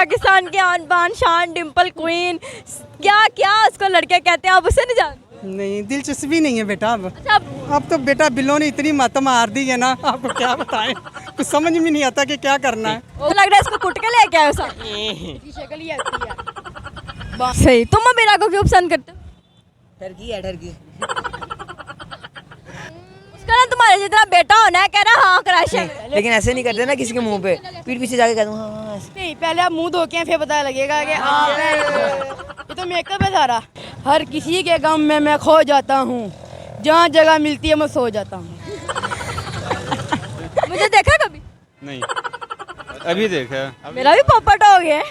पाकिस्तान के आन बान शान डिम्पल क्वीन, क्या क्या उसको लड़के कहते हैं, आप उसे नहीं जानते? नहीं, दिलचस्पी नहीं है बेटा अब। अच्छा अब तो बेटा बिल्लों ने इतनी मत मार दी है ना, आपको क्या बताएं, कुछ समझ में नहीं आता कि क्या करना है। वो लग रहा है इसको कुट के लेके आए साथ। शक्ल ही आती है। सही। तुम अमीरा को क्यों पसंद करते हो? ठरकी है ठरकी। उसका ना तुम्हारे जितना बेटा होना है, कह रहा हाँ क्रश है। लेकिन ऐसे नहीं करते ना किसी के मुंह पे, पीठ पीछे जाके कह दूँ हाँ ऐसे। नहीं, पहले आप मुंह धो के फिर पता लगेगा कि आप ये तो मेकअप है सारा। हर किसी के गम में मैं खो जाता हूँ, जहाँ जगह मिलती है मैं सो जाता हूँ। मुझे देखा कभी? नहीं, अभी देखा। मेरा भी पॉपट हो गया है।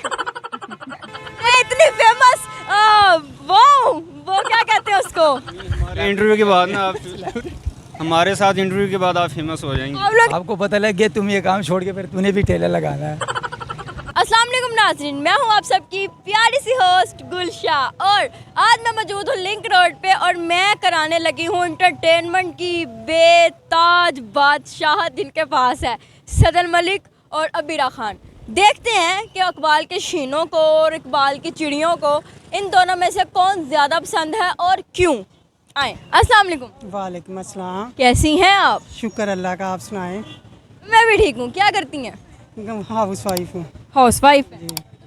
इतनी फेमस वो क्या कहते हैं उसको? हमारे इंटरव्यू के बाद ना आप हमारे साथ इंटरव्यू के बाद आप फेमस हो जाएंगे। आप लोग आपको पता लग गया तुम ये काम छोड़ के फिर तूने भी ठेला लगाना है। अस्सलाम वालेकुम नाज़रीन, मैं हूं आप सबकी प्यारी सी होस्ट गुलशा और आज मैं मौजूद हूं लिंक रोड पे और मैं कराने लगी हूं एंटरटेनमेंट की बेताज बादशाहत जिनके पास है, सदर मलिक और अबीरा खान। देखते हैं कि इकबाल के शीनों को और इकबाल की चिड़ियों को इन दोनों में से कौन ज़्यादा पसंद है और क्यों। आए। अस्सलाम वालेकुम। वालेकुम अस्सलाम। कैसी हैं आप? शुक्र अल्लाह का, आप सुनाएं। मैं भी ठीक हूँ। क्या करती हैं? हाउस वाइफ हूँ। House wife.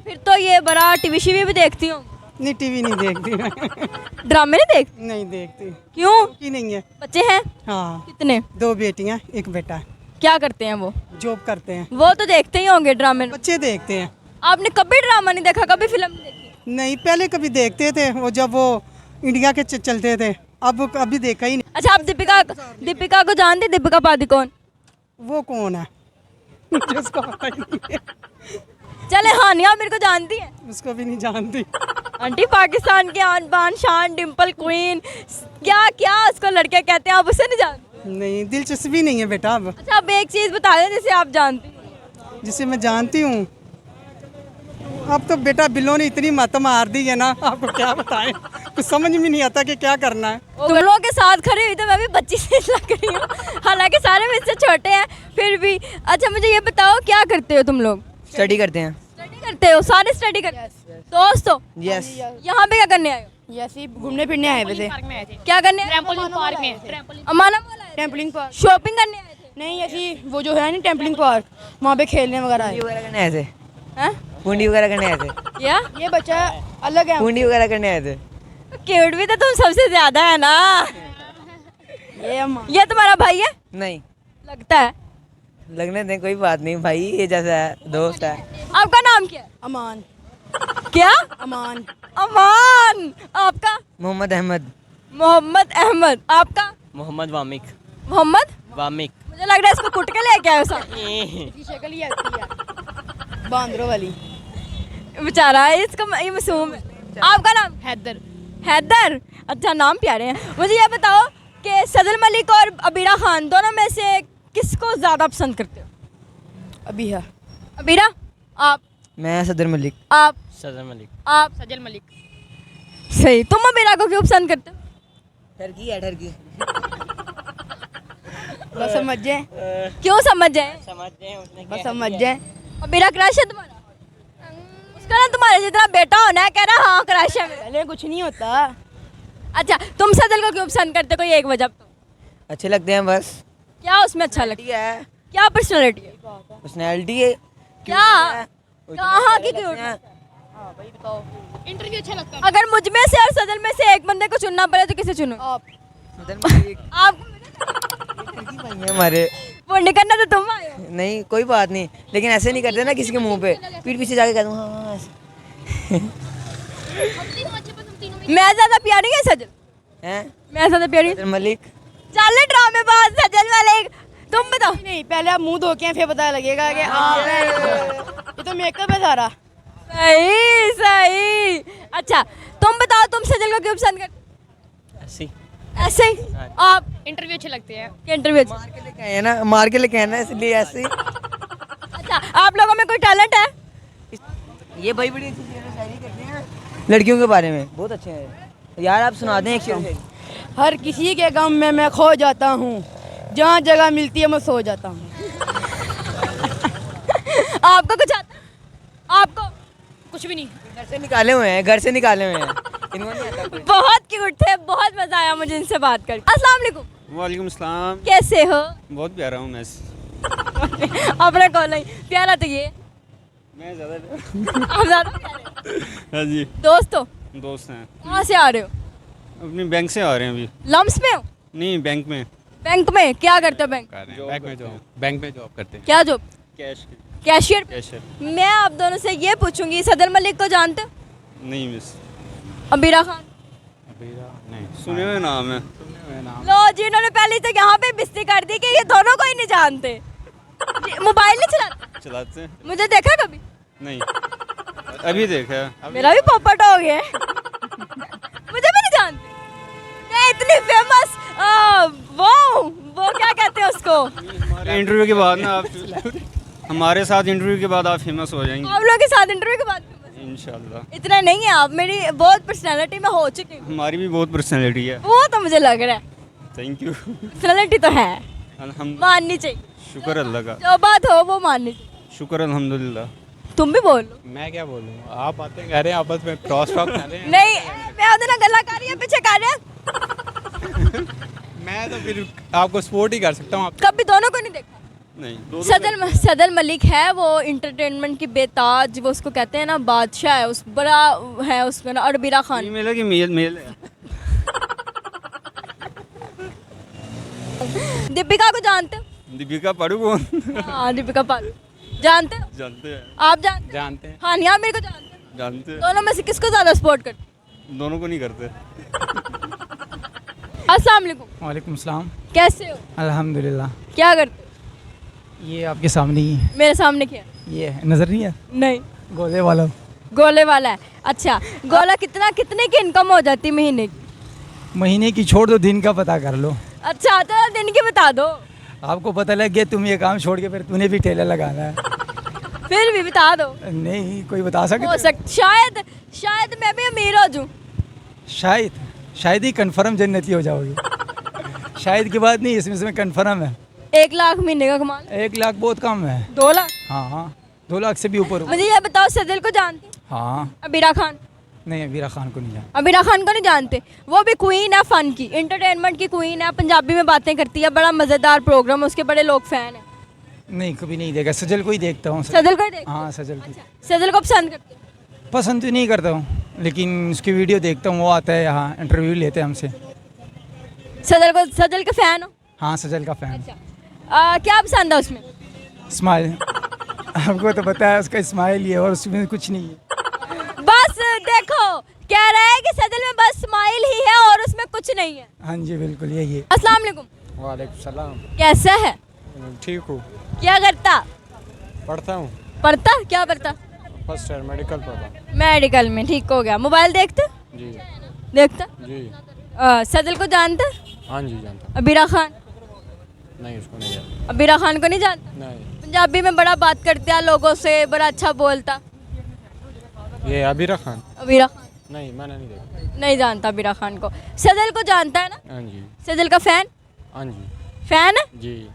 फिर तो ये बड़ा टीवी शीवी भी देखती हूँ। नहीं, टीवी नहीं देखती। ड्रामे नहीं देखती? नहीं देखती क्यों? की नहीं है। बच्चे हैं? हाँ, कितने? 2 बेटियाँ 1 बेटा। क्या करते हैं वो? जॉब करते हैं। वो तो देखते ही होंगे ड्रामे। बच्चे देखते हैं। आपने कभी ड्रामा नहीं देखा, कभी फिल्म नहीं देखी? नहीं, पहले कभी देखते थे वो जब वो इंडिया के चलते थे, अब अभी देखा ही नहीं। अच्छा, आप दीपिका को जानते? दीपिका पादुकोण। वो कौन है? मुझे उसका पता ही नहीं है। चले हानिया मेरे को जानती है। उसको भी नहीं जानती। आंटी पाकिस्तान के आन बान शान डिम्पल क्वीन, क्या क्या उसको लड़के कहते हैं, आप उसे नहीं जानते? नहीं, दिलचस्पी नहीं है बेटा अब। अच्छा, आप एक चीज़ बता दें जिसे आप जानती हैं। जिसे मैं जानती हूँ, अब तो बेटा बिल्लों ने इतनी मत मार दी है ना, आपको क्या बताएं, कुछ समझ में नहीं आता कि क्या करना है। तुम लोगों के साथ खड़ी हुई तो मैं भी बच्ची सी लग रही हूँ, हालांकि सारे मुझसे छोटे हैं फिर भी। अच्छा, मुझे ये बताओ क्या करते हो तुम लोग? स्टडी करते हैं। स्टडी करते हो? सारे स्टडी करते हो? दोस्तों यस। यहाँ पे क्या करने आए हो? ऐसे घूमने फिरने आए हुए थे। क्या करने आए? ट्रैम्पोलिन पार्क में। अमाना वाला है? ट्रैम्पोलिन पार्क शॉपिंग करने आए थे? नहीं, ऐसी वो जो है ना ट्रैम्पोलिन पार्क, वहाँ पे खेलने वगैरह आए। वगैरह करने आए थे। हैं? पूंडी वगैरह करने आए थे। क्या ये बच्चा अलग है। पूंडी वगैरह करने आए थे। क्यूट भी तो तुम सबसे ज्यादा है ना। ये तुम्हारा भाई है? नहीं, लगता है। लगने दें, कोई बात नहीं, भाई ये जैसा है, दोस्त है। आपका नाम क्या है? अमान। क्या? अमान। अमान। आपका? मोहम्मद अहमद। मोहम्मद अहमद। आपका? मोहम्मद वामिक। मोहम्मद वामिक। मुझे लग रहा है इसको कुट के लेके आए साथ। शक्ल ही आती है बांदरों वाली। बेचारा है, इसको ये मासूम है। आपका नाम? हैदर। हैदर। अच्छा, नाम प्यारे हैं। मुझे ये बताओ कि सदर मलिक और अबीरा खान दोनों में से किसको ज्यादा पसंद करते हो? अभी है। अबीरा। आप? मैं सदर मलिक। आप? सदर मलिक। आप? सजल मलिक। सही। तुम अबीरा को क्यों पसंद करते हो? ठरकी है ठरकी। बस समझ जाए। क्यों समझ जाए? बस समझ जाए। अबीरा क्रश है तुम्हारा? उसका ना तुम्हारे जितना बेटा होना है, कह रहा हाँ क्रश है मेरा। पहले कुछ नहीं होता। अच्छा, तुम सदर को क्यों पसंद करते हो? कोई एक वजह तो। अच्छे लगते हैं बस। क्या उसमें अच्छा लगता है? है, क्या पर्सनालिटी है? पर्सनैलिटी है। क्या? कहाँ की क्यूट? इंटरव्यू अच्छा लगता है। अगर मुझ में से और सदर में से एक बंदे को चुनना पड़े तो किसे चुनो? आप। सदर मलिक। आप? भाई हैं हमारे। वो नहीं करना तो तुम आए हो। नहीं, कोई बात नहीं, लेकिन ऐसे नहीं करते ना किसी के मुंह पे, पीठ पीछे जाके कह दूँ हाँ ऐसे। मैं ज्यादा प्यारी है सजल? हैं? मैं ज्यादा प्यारी? सदर मलिक। चल ड्रामेबाज सजल वाले। तुम बताओ। नहीं, पहले आप मुंह धो के फिर पता लगेगा कि आप ये तो मेकअप है सारा। सही सही। अच्छा, तुम बताओ तुम सजल को क्यों पसंद करते? ऐसी। ऐसे ही? आप? इंटरव्यू अच्छे लगते हैं। इंटरव्यू। मार के लेके आए हैं ना, मार के लेके आए ना, इसलिए ऐसे ही। अच्छा, आप लोगों में कोई टैलेंट है? ये भाई बड़ी अच्छी शायरी करते हैं लड़कियों के बारे में, बहुत अच्छे हैं यार। आप सुना दें एक शेर। हर किसी के गम में मैं खो जाता हूँ, जहाँ जगह मिलती है मैं सो जाता हूँ। आपको कुछ आता है? आपको? कुछ भी नहीं। घर से निकाले हुए हैं, घर से निकाले हुए हैं, इनको नहीं आता कुछ। बहुत क्यूट थे, बहुत मजा आया मुझे इनसे बात करके। अस्सलाम वालेकुम। वालेकुम सलाम। कैसे हो? बहुत प्यारा हूँ मैं। अपना कॉल नहीं प्यारा तो ये मैं ज़्यादा आप ज्यादा प्यारे हो। हाँ जी, दोस्त हो? दोस्त हैं। कहाँ से आ रहे हो? अपनी बैंक से आ रहे हैं अभी। लम्स में हो? नहीं, बैंक में। बैंक में क्या करते हो? बैंक बैंक में जॉब करते हैं। क्या जॉब? Cash cashier? कैशियर। मैं आप दोनों से ये पूछूंगी, सदर मलिक को जानते हो? नहीं मिस। अमीरा खान? नहीं, सुने हुए नाम है। लो जी, इन्होंने पहले तो यहाँ पे बिस्ती कर दी कि ये दोनों को ही नहीं जानते। मोबाइल नहीं चलाते? चलाते हैं? मुझे देखा कभी? नहीं, अभी देखा है। मेरा भी पोपट हो गया है। मुझे भी नहीं जानते। मैं इतनी फेमस वो क्या कहते हैं उसको? हमारे इंटरव्यू के बाद ना आप हमारे साथ इंटरव्यू के बाद आप फेमस हो जाएंगे आप लोगों के साथ इंटरव्यू के बाद इंशाल्लाह। इतना नहीं है आप, मेरी बहुत पर्सनालिटी में हो चुकी हूँ। हमारी भी बहुत पर्सनैलिटी है। वो तो मुझे लग रहा है, थैंक यू। पर्सनालिटी तो है, अल्हम्दुलिल्लाह। माननी चाहिए। शुक्र अल्लाह का। जो बात हो वो माननी चाहिए। शुक्र अल्हम्दुलिल्लाह। तुम भी बोल लो। मैं क्या बोलूँ, आप बातें कर रहे हैं आपस में, क्रॉस टॉक कर रहे हैं। नहीं, मैं उधर गला कर रही है, पीछे कर रहे हैं। मैं तो फिर आपको सपोर्ट ही कर सकता हूँ। कभी दोनों को नहीं देखा? नहीं, सदर मलिक है वो एंटरटेनमेंट की बेताज, वो उसको कहते हैं ना बादशाह है, उस बड़ा है उसका ना। अरबीरा खान मेल है कि मेल है? दीपिका को जानते हो? दीपिका पादुकोण। हाँ, दीपिका पादुकोण जानते हो? जानते हैं। आप जानते जानते हैं। हाँ, यहाँ मेरे को जानते हो? जानते हैं। दोनों में से किसको ज्यादा सपोर्ट करते? दोनों को नहीं करते। अस्सलाम वालेकुम। वालेकुम सलाम। कैसे हो? अल्हम्दुलिल्लाह। क्या करते हो? ये आपके सामने ही है, मेरे सामने क्या? ये है, नजर नहीं है? नहीं, गोले वाला। गोले वाला है। अच्छा, गोला कितने की इनकम हो जाती है महीने की? महीने की छोड़ दो, दिन का पता कर लो। अच्छा, तो दिन की बता दो। आपको पता लग गया, तुम ये काम छोड़ के फिर तूने भी ठेला लगाना है। फिर भी बता दो। नहीं, कोई बता हो सकता? शायद मैं भी अमीर हो जाऊं। शायद ही कंफर्म जन्नती हो जाओगे। शायद की बात नहीं, इसमें कंफर्म है। 1 लाख महीने का कमाल। 1 लाख बहुत कम है। 2 लाख? हाँ हाँ, 2 लाख से भी ऊपर हो। मुझे ये बताओ, सदर को जानते हो? हाँ। अमीरा खान? नहीं, अमीरा खान को नहीं जानता। अमीरा खान को नहीं जानते? वो भी क्वीन है फन की, एंटरटेनमेंट की क्वीन है, पंजाबी में बातें करती है, बड़ा मजेदार प्रोग्राम है, उसके बड़े लोग फैन है। नहीं, कभी नहीं देखा। सजल को ही देखता हूँ। सदर को ही देखते हो? हाँ, सजल की सदर को पसंद करते हो? पसंद तो नहीं करता हूँ, लेकिन उसकी वीडियो देखता हूँ। वो आता है यहाँ, इंटरव्यू लेते हैं हमसे। सदर के फैन हो? हाँ, सजल का फैन। अच्छा, क्या पसंद है उसमें? स्माइल। आपको तो पता है उसका स्माइल ही है, और उसमें कुछ नहीं है। बस देखो, कह रहा है कि सदर में बस स्माइल ही है और उसमें कुछ नहीं है। हाँ जी, बिल्कुल यही है। अस्सलाम वालेकुम। वालेकुम सलाम। कैसा है? ठीक हूँ। क्या करता? पढ़ता हूँ। पढ़ता? क्या पढ़ता? फर्स्ट ईयर मेडिकल पढ़ता। मेडिकल में। ठीक हो गया। मोबाइल देखते? जी देखता? जी। सदर को जानते? हाँ जी जानता। अबीरा खान? नहीं, उसको नहीं जानता। अबीरा खान को नहीं जानता? नहीं। पंजाबी में बड़ा बात करते हैं लोगों से, बड़ा अच्छा बोलता। ये अबीरा खान? अबीरा खान नहीं, मैंने नहीं देखा। नहीं जानता अबीरा खान को। सदर को जानता है ना? हाँ जी। सदर का फैन? हाँ जी। फैन है? जी।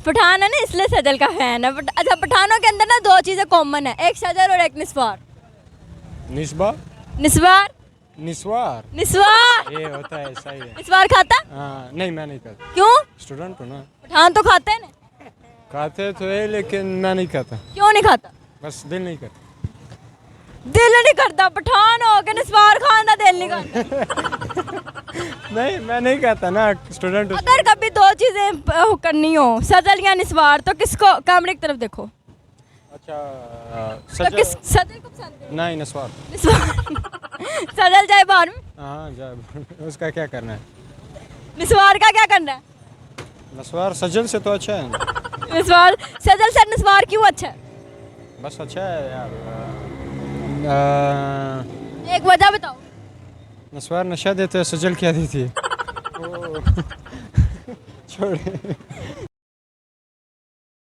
पठान है ना, इसलिए सदर का फैन है। अच्छा, पठानों के अंदर ना 2 चीजें कॉमन है, एक सदर और एक निस्वार। निस्बा? निस्वार? निस्वार? निस्वार ये होता है, ऐसा ही है। निस्वार खाता? हाँ, नहीं मैं नहीं खाता। क्यों? स्टूडेंट हूँ ना। पठान तो खाते हैं ना? खाते तो है, लेकिन मैं नहीं खाता। क्यों नहीं खाता? बस दिल नहीं करता। दिल नहीं करता? पठान हो के निस्वार खान का दिल नहीं करता? नहीं, मैं नहीं खाता ना, स्टूडेंट हूँ। अगर कभी 2 चीजें करनी हो, सदर या निस्वार, तो किसको? कैमरे की तरफ देखो। अच्छा, तो किस सदर को पसंद है? नहीं, नस्वार। निस्वार। सदर जाए बाहर में, हाँ जा। उसका क्या करना है? निस्वार का क्या करना है? नस्वार सजल से तो अच्छा है। निस्वार सदर से निस्वार क्यों अच्छा है? बस अच्छा है यार। एक वजह बताओ। नस्वार नशा देते हैं, सजल क्या देती है? छोड़।